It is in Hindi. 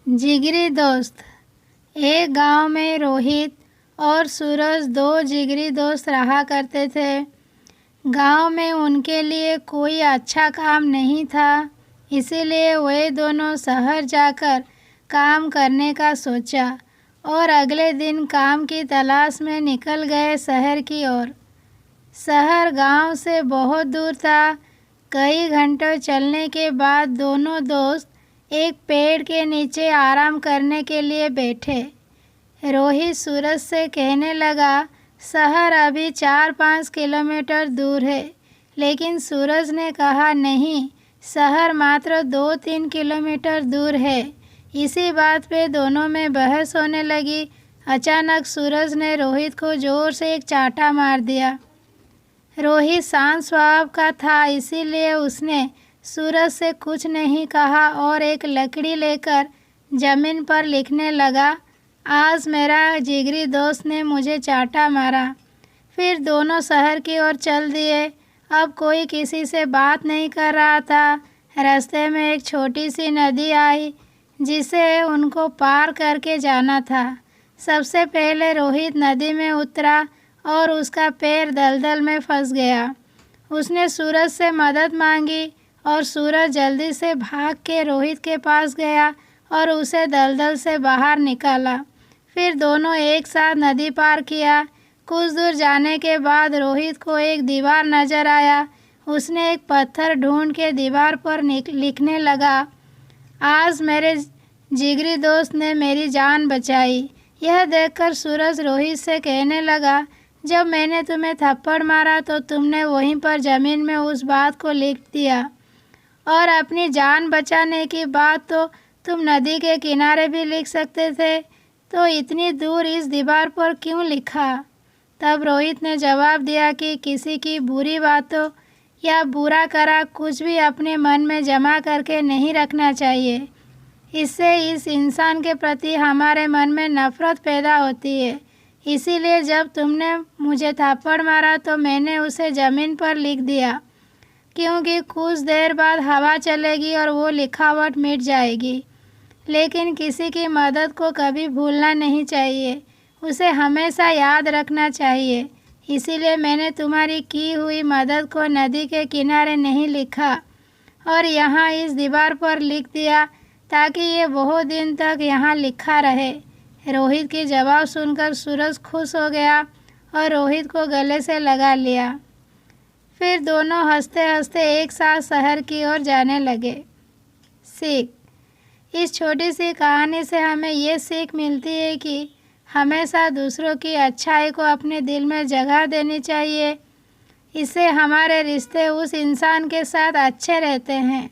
जिगरी दोस्त। एक गांव में रोहित और सूरज दो जिगरी दोस्त रहा करते थे। गांव में उनके लिए कोई अच्छा काम नहीं था, इसीलिए वे दोनों शहर जाकर काम करने का सोचा और अगले दिन काम की तलाश में निकल गए शहर की ओर। शहर गांव से बहुत दूर था। कई घंटों चलने के बाद दोनों दोस्त एक पेड़ के नीचे आराम करने के लिए बैठे। रोहित सूरज से कहने लगा, शहर अभी 4-5 किलोमीटर दूर है। लेकिन सूरज ने कहा, नहीं, शहर मात्र 2-3 किलोमीटर दूर है। इसी बात पे दोनों में बहस होने लगी। अचानक सूरज ने रोहित को जोर से एक चांटा मार दिया। रोहित शांत स्वभाव का था, इसीलिए उसने सूरज से कुछ नहीं कहा और एक लकड़ी लेकर जमीन पर लिखने लगा, आज मेरा जिगरी दोस्त ने मुझे चांटा मारा। फिर दोनों शहर की ओर चल दिए। अब कोई किसी से बात नहीं कर रहा था। रास्ते में एक छोटी सी नदी आई जिसे उनको पार करके जाना था। सबसे पहले रोहित नदी में उतरा और उसका पैर दलदल में फंस गया। उसने सूरज से मदद मांगी और सूरज जल्दी से भाग के रोहित के पास गया और उसे दलदल से बाहर निकाला। फिर दोनों एक साथ नदी पार किया। कुछ दूर जाने के बाद रोहित को एक दीवार नजर आया। उसने एक पत्थर ढूंढ के दीवार पर लिखने लगा, आज मेरे जिगरी दोस्त ने मेरी जान बचाई। यह देखकर सूरज रोहित से कहने लगा, जब मैंने तुम्हें थप्पड़ मारा तो तुमने वहीं पर ज़मीन में उस बात को लिख दिया और अपनी जान बचाने की बात तो तुम नदी के किनारे भी लिख सकते थे, तो इतनी दूर इस दीवार पर क्यों लिखा? तब रोहित ने जवाब दिया कि किसी की बुरी बातों या बुरा करा कुछ भी अपने मन में जमा करके नहीं रखना चाहिए। इससे इस इंसान के प्रति हमारे मन में नफरत पैदा होती है। इसीलिए जब तुमने मुझे थप्पड़ मारा तो मैंने उसे ज़मीन पर लिख दिया, क्योंकि कुछ देर बाद हवा चलेगी और वो लिखावट मिट जाएगी। लेकिन किसी की मदद को कभी भूलना नहीं चाहिए, उसे हमेशा याद रखना चाहिए। इसीलिए मैंने तुम्हारी की हुई मदद को नदी के किनारे नहीं लिखा और यहाँ इस दीवार पर लिख दिया, ताकि ये बहुत दिन तक यहाँ लिखा रहे। रोहित की जवाब सुनकर सूरज खुश हो गया और रोहित को गले से लगा लिया। फिर दोनों हंसते हंसते एक साथ शहर की ओर जाने लगे। सीख। इस छोटी सी कहानी से हमें ये सीख मिलती है कि हमेशा दूसरों की अच्छाई को अपने दिल में जगह देनी चाहिए। इससे हमारे रिश्ते उस इंसान के साथ अच्छे रहते हैं।